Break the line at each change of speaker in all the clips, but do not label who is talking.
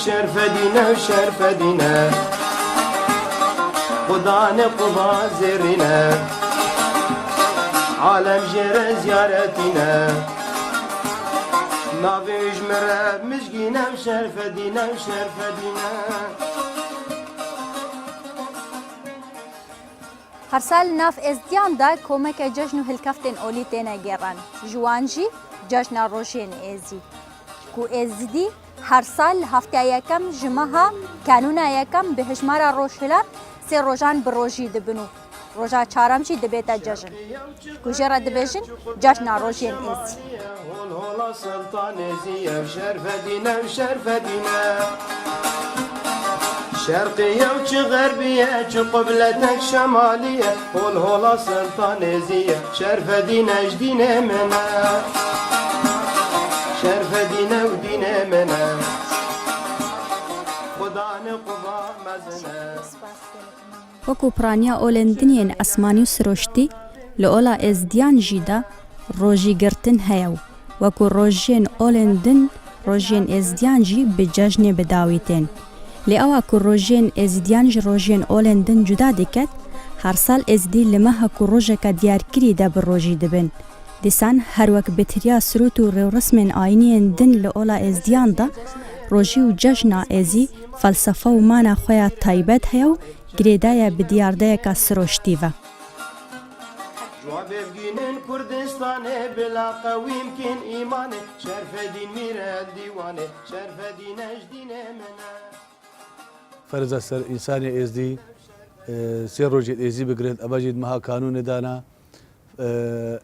شرف دينا وشرف دينا خدان قضاء زرنا عالم جرى زيارتنا نافي جمرة مشقينا وشرف دينا وشرف دينا.
هر سال ناف ازدیان دا کمک جشن و هلکفتن اولی تینا گیرن جوانجی جشن روشین ازی کو ازدی هر سال هفته یکم جمعه کانون یکم به هشمار روشهلر سه روزان بروجی دبنو روزا چهارم چی دبیتا جشن کو جرا دبیجن جشن روشین ازی
هول سلطان ازی شرف دينا وشرف دينا شرقية وش غربية وش قبلتك شمالية هول سلطان ازي شرف دينا جدينا منا شرف دينا ودينا منا خدا نقضى مزنا.
وەکو پرانیا ئۆلێندنیên ئەسمانی و سرۆشتی لە ئۆلا ئێزدیان ژیدا ڕۆژی گرتن هەیە و وەکو ڕۆژێن ئۆلێندن ڕۆژێن ئێزدیان ژی بە جەژنێ بەداویتێن لێ ئەوە کو ڕۆژێن ئێزدیان ژ ڕۆژێن ئۆلێندن جودا دەکەت هەر ساڵ ئێزدی لەمە هەکو ڕۆژێکە دیارکریدا بە ڕۆژی دەبن دیسان هەروەک بەتریا سروت و ڕێوڕسمێن ئاینیên din لە ئۆلا ئێزدیاندا ڕۆژی و جەژنا ئێزی فەلسەفە و مانە خۆیان تایبەت هەیە و گرێدایە بە دیاردەیەکە سرۆشتیڤە.
جواب بگینن کردستانه بلا قوی يمكن ایمانه شرف دین میره دیوانه شرف دین اجدینه منه.
فرزا سر انسانی ازدی سير روجيت ازدي بقريت اباجد مها قانون دانا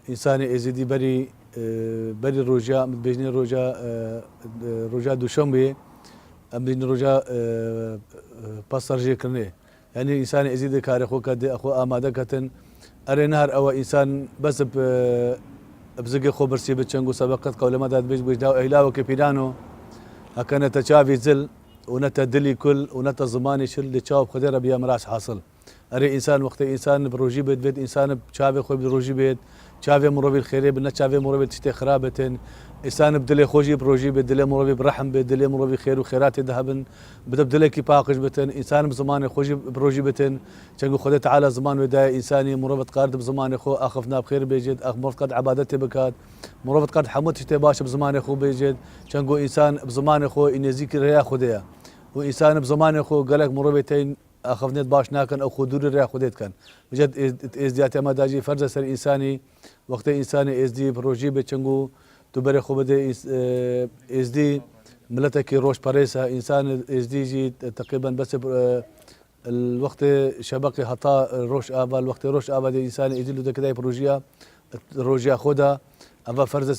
انسانی ازدي بري روجا بجني روجا دوشنبه بجني روجا باسرجي كرني يعني انسان ازدي كار اخو كد اخو اماده كتن اري نهر او انسان بس بزقي خو برسي بتشنغو سبقت قول ما داد بيج اهلاو كبيدانو هكذا تشافي زل ونتا دلي كل ونتا زماني شل لتشاوب خديره بيا مراس حاصل اري انسان وقت انسان بروجي بيت انسان بشافي خو بروجي بيت شافي مربي الخيري بنا شافي مربي تشتي خرابتن انسان بدلي خوجي بروجي بدلي مربي برحم بدلي مربي خير وخيرات ذهبن بدلي كي باقش بتن انسان بزمان خوجي بروجي بتن تشنقو خدي تعالى زمان ودا انساني مربط قارد بزمان خو اخفنا بخير بيجد مربط قد عبادتي بكات مربط قد حموت تشتي باش بزمان خو بيجد تشنقو انسان بزمان خو ان ذكر يا خديا وانسان بزمان خو قالك مربيتين اخفنيت باش ناكن او خدور ريا خديت كان بجد ازديات ما داجي فرز سر انساني وقت انساني ازدي بروجي بتشنقو تبري خو بده ازدي ملتك روش باريسا انسان ازدي جي تقريبا بس الوقت شبكه حطا روش ابا الوقت روش ابا دي انسان ازدي له كده بروجيا روجيا خدها اما فرز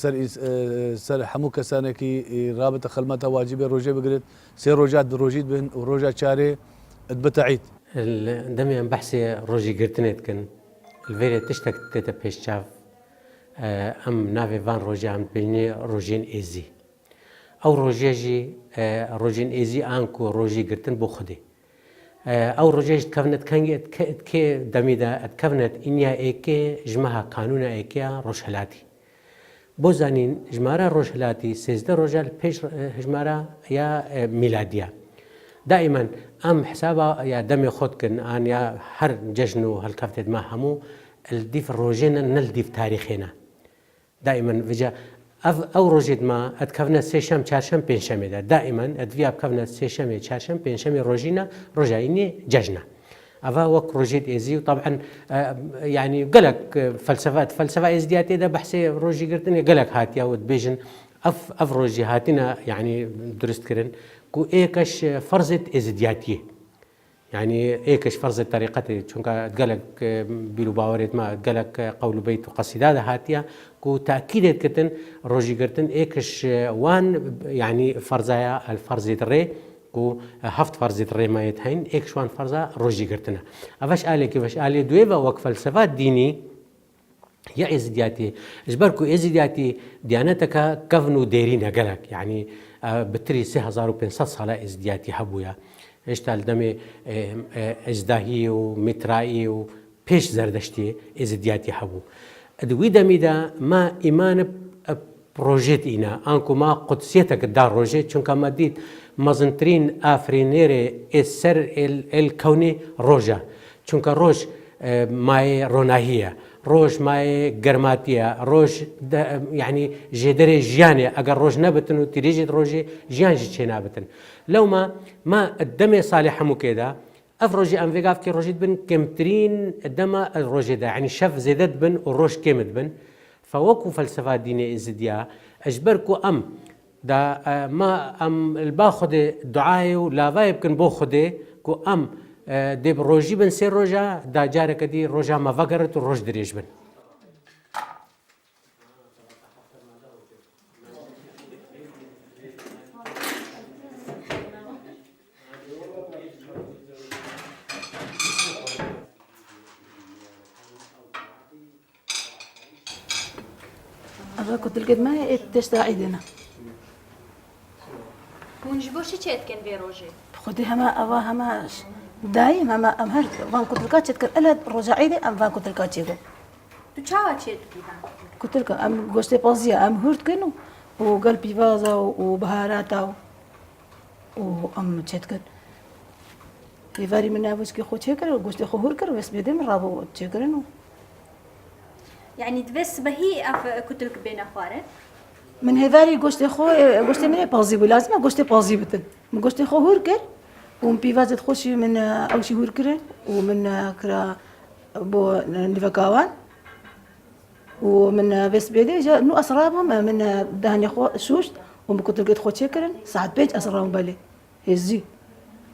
سر حموك سانكي رابطه خدمتها واجب روجي بقريت سير روجات بروجيت بين وروجات شاري بتعيد
دمي ام بحثي روجي قرتنيت كن الفيري تشتك تيتا بيشاف ام نافي فان روجي ام بيني روجين ايزي او روجيجي روجين ايزي انكو روجي قرتن بوخدي او روجيج تكفنت كان كي دميدا تكفنت انيا ايكي جمعها قانونا ايكيا روشهلاتي بوزانين جمارة روشهلاتي سيزده روجال بيش جمارة يا ميلادية دائما ام حسابا يا دمي خدكن ان يا هر ججنو هالكفتت ما همو الديف روجينا نلديف تاريخنا دائما فيجا او روجيد ما اتكفنا سيشم چارشم پنجشم ده دائما ادويا بكفنا سيشم چارشم پنجشم روجينا روجايني ججنا افا وك روجيد ايزي وطبعا يعني قالك فلسفه ازدياتي ده بحسي روجي قرتني قالك هاتيا ودبيجن اف روجي هاتنا يعني درست كرن كو ايكش فرزت ازدياتيه يعني ايكش فرزت طريقتي چونك قالك بيلو باوريت ما قالك قول بيت وقصيده هاتيا كو تاكيد كتن روجي قرتن ايكش وان يعني فرزايا الفرز دري كو هفت فرز دري ما يتهين ايكش وان فرزا روجي قرتنا افاش الي كيفاش الي دويفا وك فلسفات ديني يا ازدياتي اجبركو ازدياتي ديانتك كفنو ديرين قالك يعني بتري 3500 صلاة ازدياتي هبويا اشتال دمي ازداهي ومترائي وبيش زردشتي ازدياتي هبو ادوي دمي دا ما ايمان بروجيت إنا أنكو ما قدسيتك دار روجي چونك ما ديت مزنترين آفرينيري السر الكوني روجا چونك روج ماي روناهية روج ماي جرماتية روج يعني جدري جياني أجر روج نبتن وتريجي روجي جيان جي نابتن لو ما الدم صالح مكيدا افروجي ام فيغاف كي روجيت بن كمترين الدم الروجي دا يعني شف زيدت بن وروج كيمت بن فوكو فلسفة دينية إزديا أجبركو أم دا ما أم الباخد دعاء ولا فايب كن بوخده كو أم دي بروجي بن سير روجا دا جارك دي روجا ما فقرت وروج دريج بن
أبا كنت لقيت ما تشتاعدنا
ونجبوش تشيتكن بيروجي
خدي هما أبا هما دايم هما أم هرت فان كنت لقيت تذكر ألا رجعيدي أم فان كنت لقيت شيء
تشاوا تشيتكن
كنت لك أم قشتي بازية أم هرت كنو وقلبي فازا وبهاراتا وأم تشتكن يفاري من أبوش كي خو تشكر وقشتي خو هركر بس بيدم رابو تشكرنو
يعني تبس بهي كنت لك بين أخوارن
من هذاري قشتي خو قشتي من بازي ولازم قشتي بازي بتن من قشتي خو هركر ومن بيفازت خوشي من أوشي هركر ومن كرا بو نفكاوان ومن بس بيدي جا نو أسرابهم من دهني خو شوش ومن كنت لقيت خو تشكرن ساعة بيج أسرابهم بالي هزي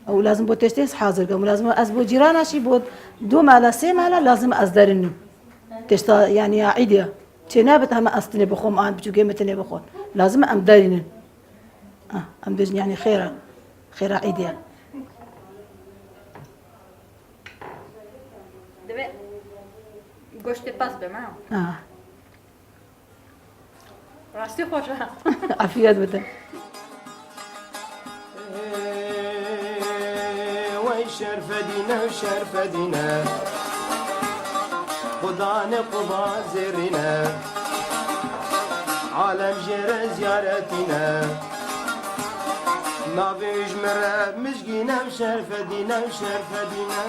أو لازم بو تشتيس حاضر قام لازم أسبو جيرانا شي بود دو مالا سي مالا لازم أصدرني تشتا يعني عيديا تنابت هم أستني بخوم أنا بجو قيمتني بخون لازم أم دارين أم دجني يعني خيرة عيديا
دبي قشت باس بمعه راستي خوشها
عافية بتن
وي شرفدينا وشرفدينا خدان قضاء زرنا عالم جرى زيارتنا نابي جمرة مشقينا وشرفدينا وشرفدينا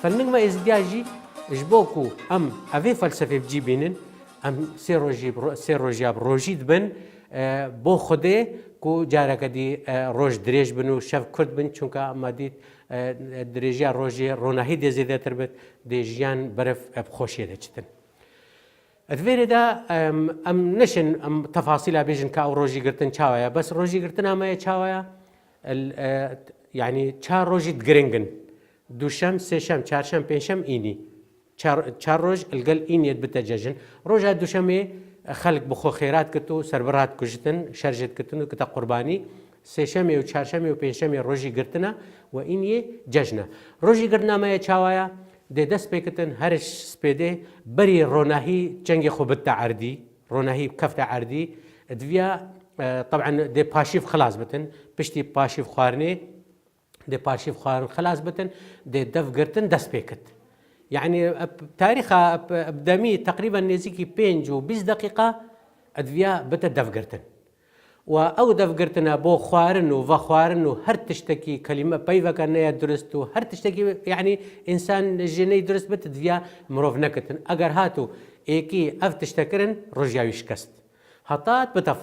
فالنجمة إزدياجي جبوكو أم أفي فلسفة بجيبينن أم سيروجي بروجيد بن بو خده كو جارك دي روج دريج بنو شاف كرد بن چونكا أما ديت دريجيا روجي روناهي دي زيادة تربت دي جيان برف بخوشية دي چتن الفيري دا أم نشن أم تفاصيلها بيجن كاو روجي قرتن چاويا بس روجي قرتن أما چاويا يعني چار روجي تقرنگن دوشم سيشم چارشم پنجشم إني چار روج القل إني بتججن روجا دوشمي خلق بخو خيرات كتو سربرات كجتن شرجت كتنو كتا قرباني سيشمي وچارشمي وپنجشمي روجي قرتنا وإني ججنا روجي قرتنا ما يچاوايا دي دست بكتن هرش سبيدي بري روناهي جنگي خوبتا عردي روناهي كفتا عردي دويا طبعا دي باشيف خلاص بتن بشتي باشيف خوارني دي باشيف خوارن خلاص بتن دي دف قرتن دست بكت يعني تاريخها بدمي تقريبا نزيكي 5 دقيقة أدفيا بتا دفقرتن وأو دفقرتنا بو خوارن وفخوارن وهر تشتكي كلمة بيفا كان درست وهر تشتكي يعني إنسان جني درست بتا دفيا مروف نكتن أجر هاتو إيكي أف تشتكرن رجعوا يشكست هطات بتا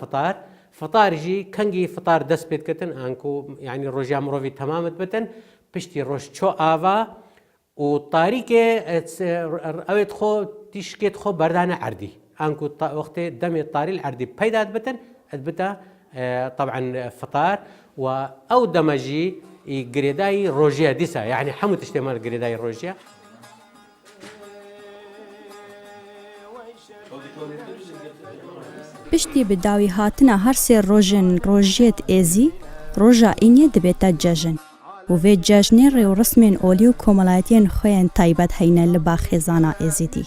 فطار جي كنجي فطار دس بيت كتن أنكو يعني رجع مروفي تمامت بتن بشتي روش شو آفا وطاريك أويت خو تشكيت خو بردانة عردي أنكو وقت دمي الطاري العردي بيدات بتن أثبتا طبعا فطار أو دمجي جريداي روجيا ديسا يعني حمو تشتمل جريداي روجيا
پشتی بداوی هاتنا هر سه روژیت ایزی روژا اینی دبیتا ججن و وی ججنی ریو رسمین اولی و کمالاتین خوین تایبت هینه لبا خیزانا ایزیدی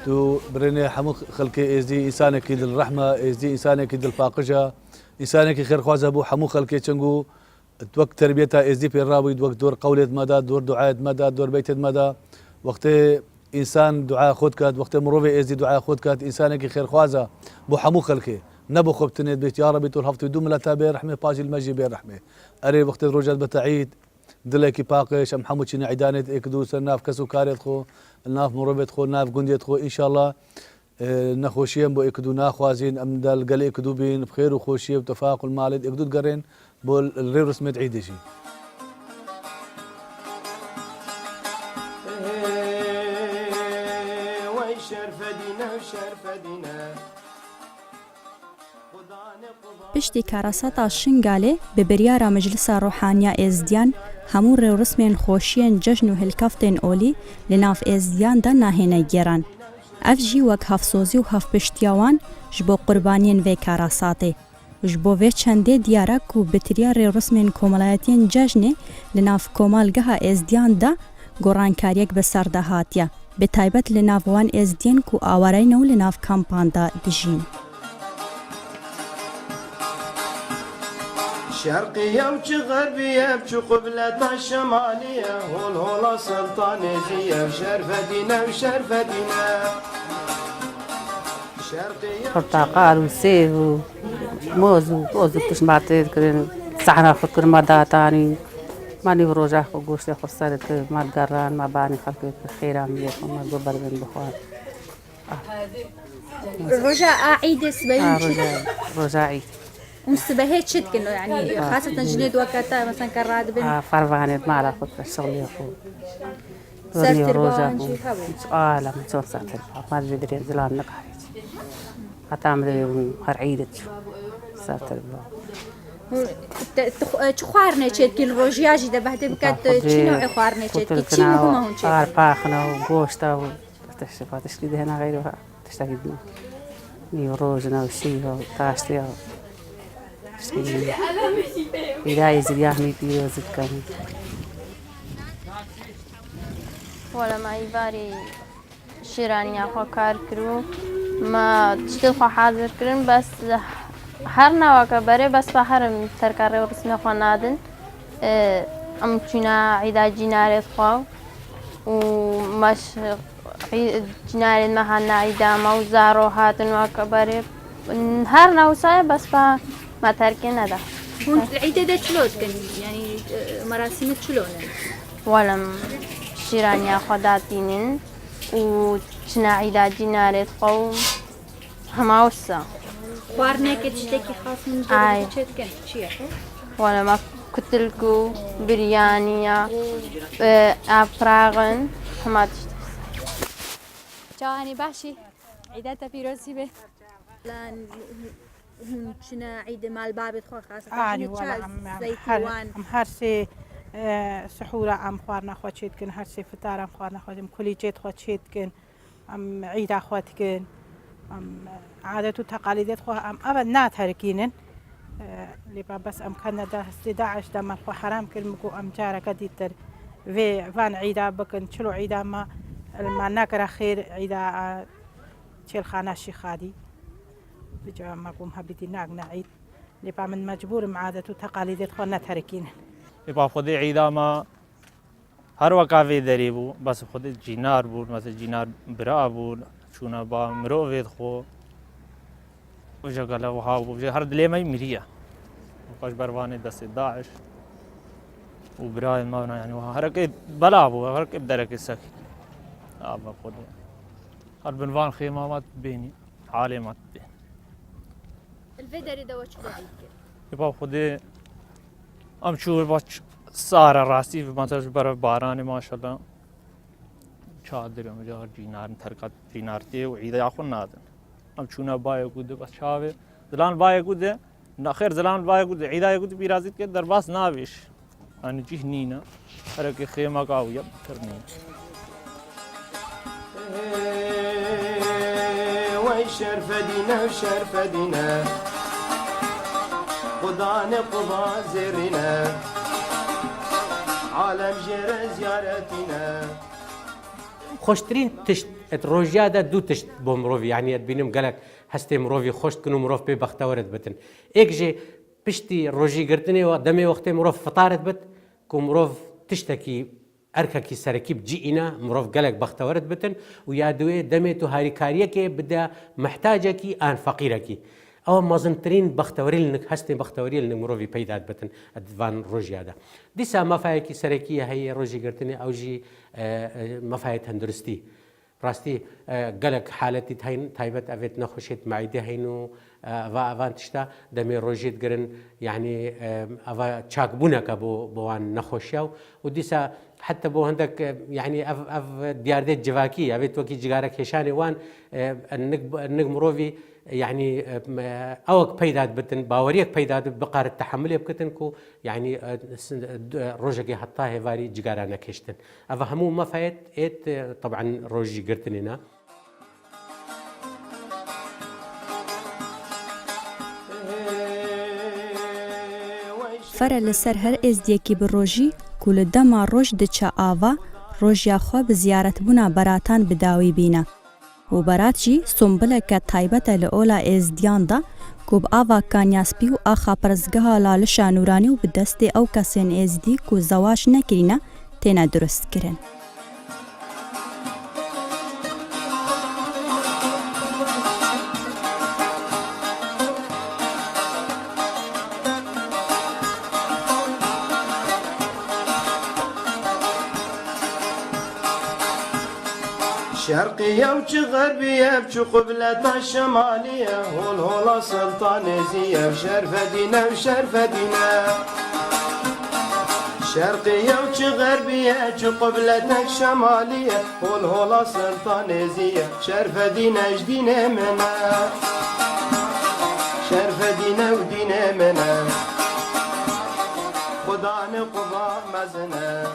تو برني حمو خلقي ازدي انسانك دل الرحمه ازدي انسانك دل الفاقجه انسانك خير خوازه بو حمو خلقي تشنغو توك تربيتها ازدي في الراوي وقت دور قولة مدى دور دعاء مدى دور بيت مدى وقت انسان دعاء خود كات وقت مروي ازدي دعاء خود كات انسانك خير خوازه بو حمو خلقي نبو خبتني بيت يا ربي طول هفتو دوم لا تابع رحمه باجي المجي بيرحمه اري وقت الرجال بتعيد دلكي باقش ام حمود شنو عيدانت اكدو سناف كسو كاريت خو الناف مروبت خو ناف جنديت خو ان شاء الله نخوشيم بو اكدو ناخوازين ام دال قال اكدو بين بخير وخوشيه وتفاقل مالد اكدو قرين بو الريروس مد عيدشي
وي شرفدينا وشرفدينا
پشتی کاراساتا شنگاله به بریارا مجلس روحانیا ازدیان همون رو رسمین خوشین جشن و هلکفتین اولی لناف ازدیان دا ناهینه گیران. اف جی وک هفسوزی و هف پشتیاوان جبو قربانین وی کاراساته. جبو وی چنده دیاره کو بطریا رو رسمین کومالایتین جشن لناف کومالگه ازدیان دا گورانکاریک بسر ده هاتیا. به تایبت لناف وان ازدیان کو آوارین و لناف کامپان دا دجین.
شرقية وش غربية وش قبلة الشمالية هول هول سلطانية وشرفدينا وشرفدينا شرقية
برتقال وسيف وموز وكوز وتشمعتين كرين سحنا فكر ما داتاني ماني بروجا خو قوشي خو صارت ما قران ما باني خلقي خيرا مليكم ما قبر بن بخوان
رجاء عيد سبعين
رجاء عيد
مستبهيت شد كنه يعني خاصة جنيد وقتها مثلا كراد بن
فرفانت ما على خد الشغل يخو
صار تربان شي هاوي
لا ما صار تربان ما ادري زلان نقحت هتعمل هرعيدت صار تربان
تخوارنا شد كل روجياجي ده بعد بكات شنو خوارنا شد كل شيء مهم هون شد
باخنا وغوشتا وتشتفات تشكيد هنا غيرها تشتكي نيوروجنا وشيها وتاشتيها بداية زرياحني بيو زكاني
ولا ما يباري شيراني أخو كار كرو ما تشتغل خو حاضر كرن بس حرنا وكبره بس بحرم تركاره ورسمي خو نادن أم تنا عيدا جنارة خو ومش جنارة ما هنا عيدا موزارو هاتن وكبره هرنا وصايا بس ما تركنا ده.
هون العيد ده شلون كان يعني مراسم شلون؟
ولم شيرانيا خداتينن وشنا عيدا جنارة قوم هما وسا.
خوارنا كتشتكي خاص من جد شد كان شيء.
ولما كتلكو بريانيا أفراغن هما تشتكي.
جاني باشي عيداتها في روسي به. لان هون شنا عيد مال بابت خو خاصة زيتوان
ام هرسي سحورة ام خوارنا خو تشيد كن هرسي فطار ام خوارنا خو كليجيت خو تشيد كن ام عيد اخوات كن ام عادات وتقاليدات خو ام ابد نات هركينن اللي بس ام كان ده استداعش دم خو حرام كلمكو ام جارة قديتر في فان عيدا بكن شلو عيدا ما ناكر خير عيدا تشيل خاناشي خادي بجا ما قوم هبدي ناقنا عيد لبا من مجبور معادة وتقاليد خوانا تركين
لبا خودي عيدا ما هر وقافي دريبو بس خودي جينار بود مثل جينار برا بود شونا با مروفيد خو وجا قال وها وجا هر دلي ما يمريا وقاش برواني دست داعش وبراي ما يعني هرك بلا بو هرك بدرك السكي ابا خودي هر بنوان خيمه ما بيني عالي ما بين
الفيدري ده وش
يبا خودي ام شو باش سارة راسي مثلا برا باراني ما شاء الله شادر يوم جار جينار تركت جينارتي وعيد ياخذ نادن ام شونا باي قد بس شافه زلان باي قد ناخر زلان باي قد عيد قد بيرازيت كده درباس نابش انا جي هنينا هرك خيمه قاويه ترني
وي شرفدينا وشرفدينا قضانا قضا زرنا عالم جرى زيارتنا
خوشترین تشت روژیا دا دو تشت بو مروفی یعنی بینم گلک هستی مروفی خوشت کنو مروف پی بختورت بتن ایک جه پشتی روژی گرتنی و دمی وقتی مروف فطارت بت کو مروف تشتکی اركاكي سركيب جئنا مروف قلق بختورت بتن ويا دوي دميتو هاري كاريكي بدا محتاجكي ان فقيركي او مازنترين بختوريل انك هستي بختوريل انك مروفي بيدات بتن ادفان روجي هذا ديسا مفايكي سركيه هي روجي قرتني او جي مفايت هندرستي راستي قلق حالتي تايبت افيت نخشيت معيدي هينو افان تشتا دمي روجيت قرن يعني افا تشاك بونك بوان نخوشياو وديسا حتى بو هندك يعني اف ديارديت جواكي ابيت وكي جيجارك هشاني وان النق مروفي يعني اوك بيدات بتن باوريك بيدات بقار التحمل بكتنكو يعني روجي حطاه فاري جيجارانا كشتن افهمو ما فايت ايت طبعا روجي قرتنينا
فرە لەسەر هەر ئێزدیەکی بڕۆژی کو لە دەما ڕۆژ دچە ئاوا ڕۆژیا خوا بە زیارەتبوونا بەراتان بداوی بینە و بەراتجی سۆمبلەکە تایبەتە لە ئۆلا ئێزدیاندا کو بە ئاوا کانیاسپی و ئاخا پەرزگەها لاڵشا نورانی و بدەستێ ئەو کەسێن ئێزدی کو زەواج نەکرینە تێنە دروستکردن.
شرقية وش غربية وش قبلة الشمالية هول هولا سلطانيزية وشرفة دينا وشرفة دينا شرقية وش غربية وش قبلة الشمالية هول هولا سلطانيزية شرفة دينا جدينا منا شرفة دينا ودينا منا خدا نقضى مزنا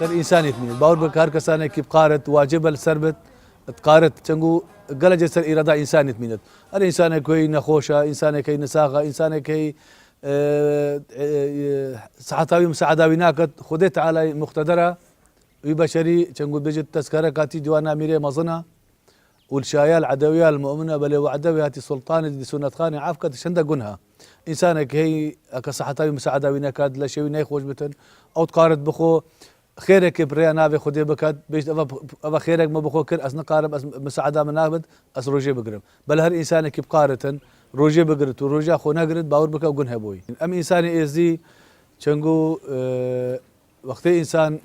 سر إنسانيت من باور بكار كسانة كيف قارت واجب السربت تقارت تنجو قلج سر إرادة إنسانيت منت الإنسان كوي نخوشة إنسان كي نساقة إنسان كي صحتاوي مساعداوي ناكت خديت على مقتدرة وبشري تنجو بيجت تذكرة كاتي دوانا ميري مظنة والشايا العدوية المؤمنة بل وعدوية هاتي سلطان دي سنة خاني عافكت شندا قنها إنسانك هي كصحتاوي مساعداوي ناكد لا شيء نيخوش بتن أو تقارت بخو خيرك بريا نافي خدي بكات بيش أبا خيرك ما بخو كر أسن قارب أس مساعدة من نابد أس روجي بقرب بل هر إنسان كيب قارتن روجي بقرت وروجي خو نقرت باور بكا وقنها بوي أم إنسان إزدي تشنجو وقت إنسان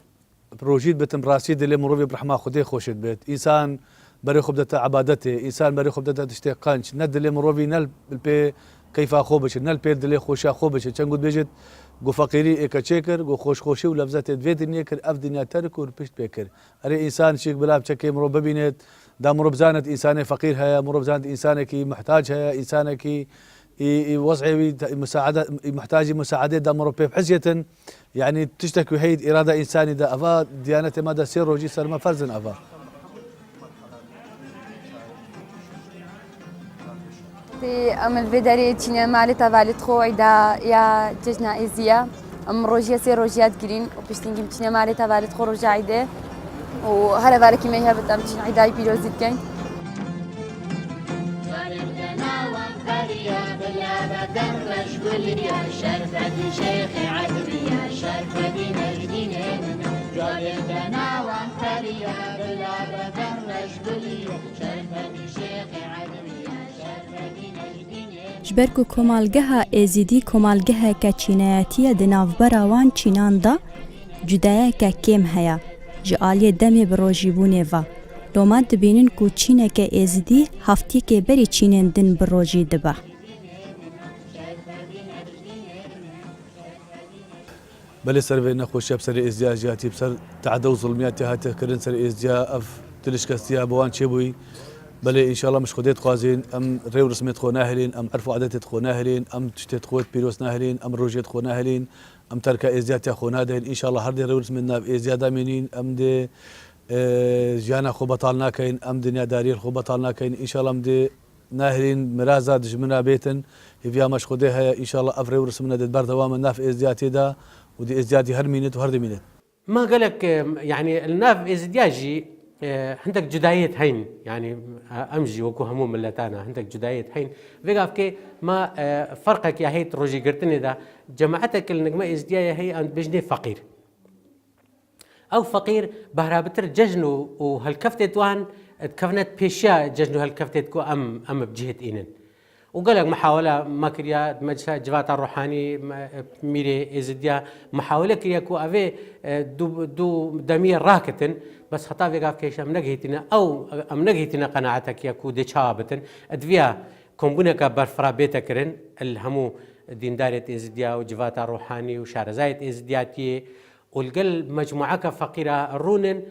بروجيد بتم راسيد اللي مروي برحمة خدي خوشت بيت إنسان بري خبدة عبادته إنسان بري خبدة تشتاقانش ند اللي مروي نل بالبي كيف خوبش نل بير دلي خوشا خوبش تشنجو بيجت گو فقیری ایک چکر گو خوش خوشی و لفظات دوی دنیا کر اف دنیا ترک و پشت بکر اری انسان شیک بلاب چکی مرو ببینید دا مرو بزانت انسان فقیر هيا مرو بزانت انسان کی محتاج هيا انسان کی وضعي مساعده محتاج مساعده دا مرو بحجيه يعني تشتكي هيد اراده انساني دا افا ديانته ما دا سير وجي سر ما فرزن افا
ام الفيداري تشينا مالتا فاليت خو عدا يا ججنا ازيا ام روجيا سي روجيات جرين وبشتينجي تشينا مالتا فاليت خو رجع عدا وهلا بالك ما هي بتام تشين عدا بيروزيت كان
شرفة شيخ عدريا شرفة نجدين جالدنا وانفريا بلا بدر رجبليا شرفة شيخ عدريا
جبرکو کۆمەڵگەها ئێزیدی کۆمەڵگەهێکە چینایەتیە di navbera çînan da cudayeke kêm heye ji aliyê demê bi rojîbûnê ve loma dibînin ku çîneke êzidî heftiyekê berî çînên din bi rojî dibe
بل سر في نخوش بسر ازدياج جاتي بسر تعدو ظلميات هاته كرن سر ازديا اف تلشكستيا بوان شبوي بل ان شاء الله مش خديت قازين ام ريو رسميت خو ناهلين ام عرفوا عادات خو ناهلين ام تشتت خوت بيروس ناهلين ام روجيت خو ناهلين ام تركا ازديات خو نادين ان شاء الله هردي ريو رسمنا ازديا منين ام دي جانا خو بطلنا كاين ام دنيا دارير خو بطلنا كاين ان شاء الله ام دي ناهلين مرازا دجمنا بيتن هي مش خديها ان شاء الله افريو رسمنا دبر دوام الناف ازدياتي دا ودي ازديادي هر مينت وهر مينت
ما قالك يعني الناف ازدياجي عندك جداية هين يعني أمجي وكو همو ملتانا عندك جداية هين فيقاف كي ما فرقك يا هيت روجي قرتني دا جماعتك النجمة إزديايا هي أنت بجني فقير أو فقير بهرابتر ججنو وهالكفتة وان تكفنت بيشيا ججنو هالكفتة كو أم بجهة إينن وقال لك محاولة ما كريا مجلس جوات الروحاني ميري إزديا محاولة كريا كو أفي دو دمير راكتن بس خطا في قاف كيش أم نجهتنا قناعتك يا كو دي شابتن أدفيا كومبونك برفرا بيتا كرن الهمو ديندارية إزديا وجوات الروحاني وشارزاية إزدياتي والقل مجموعة فقيرة رونن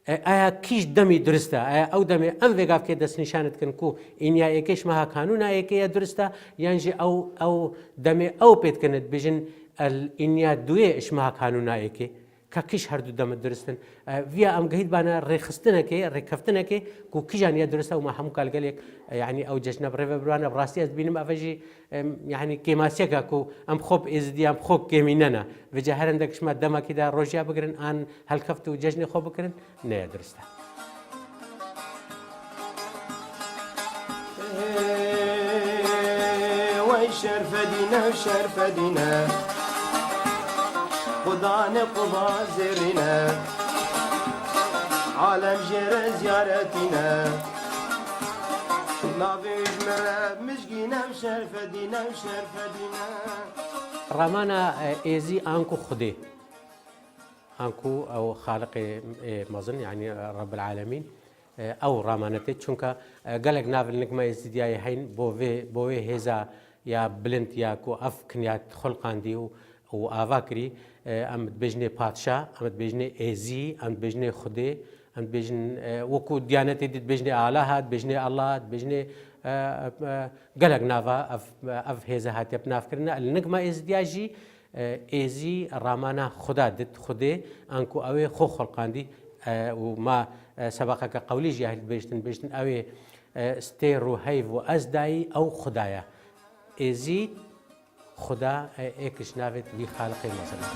آیا کیش دمی درسته آیا او دمی ام وگاف که دست نشانت کن کو این یا یکیش مها قانون یکی درسته یعنی او دمی او پیت کند بجن این یا دوی اش مها قانون یکی که کیش هر دو دم درستن ویا ام جهید بانا رخستنه که رکفتنه که کو کیجان یا درسته و ما هم کال گلیک يعني او جشنا بريفا برانا براسي از بينما افجي يعني كيماسيكا كو ام خوب ازدي ام خوب كيميننا فجا هرندك شما دما كده روجيا بكرن ان هل كفتو جشني خوب بكرن نه درسته
وي شرفدينا شرفدينا خدان قضا زرنا عالم جر زيارتنا
رامانا ايزي انكو خدي انكو او خالق مظن يعني رب العالمين او رامانتي چونكا قالك نافل نجمه ازدياي هين بوفي هيزا يا بلنت يا كو افكن يا خلقاندي و افاكري ام بجني باتشا ام بجني ايزي ام بجني خدي ام بجن وكو ديانتي بجني الهات بجني الله بجني قالك نافا اف هيزا هاتي بناف كرنا النجمه ازدياجي ايزي رامانا خدا دت خدي انكو اوي خو خلقاندي وما سبقك قولي جاهل بجتن اوي ستيرو هيف وازداي او خدايا ايزي خدا اكش نافت لي خالقي مثلا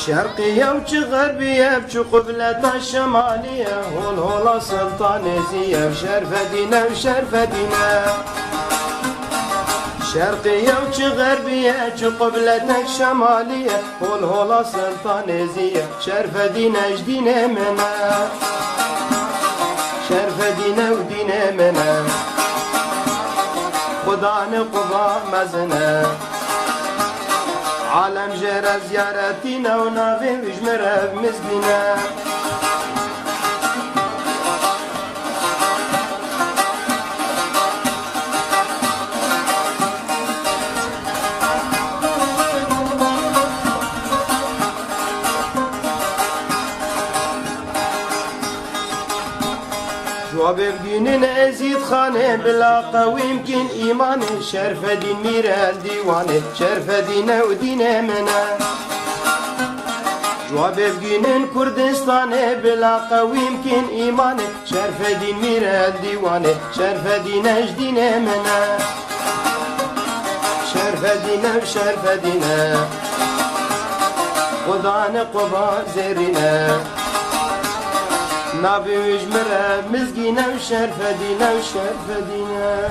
شرقية وش غربية وش قبلة الشمالية هول هولا سلطانيزية وشرفة دينا وشرفة دينا شرقية وش غربية وش قبلة الشمالية هول هولا سلطانيزية شرفة دينا جدينا منا شرفة دينا ودينا منا خدا نقضى مزنا عالم جرى زيارتنا ونافي وجمرة بمزدنا جواب بدين ازيد خانه بلا قوي يمكن ايمانه شرف دين ميرا الديوانه شرف دين ودين منا جواب بدين كردستانه بلا قوي يمكن ايمانه شرف دين ميرا الديوانه شرف دين اجدين منا شرف دين وشرف دين خدا نقضى زرنا نابي وجمرة مزقينا وشرفة دينا وشرفة دينا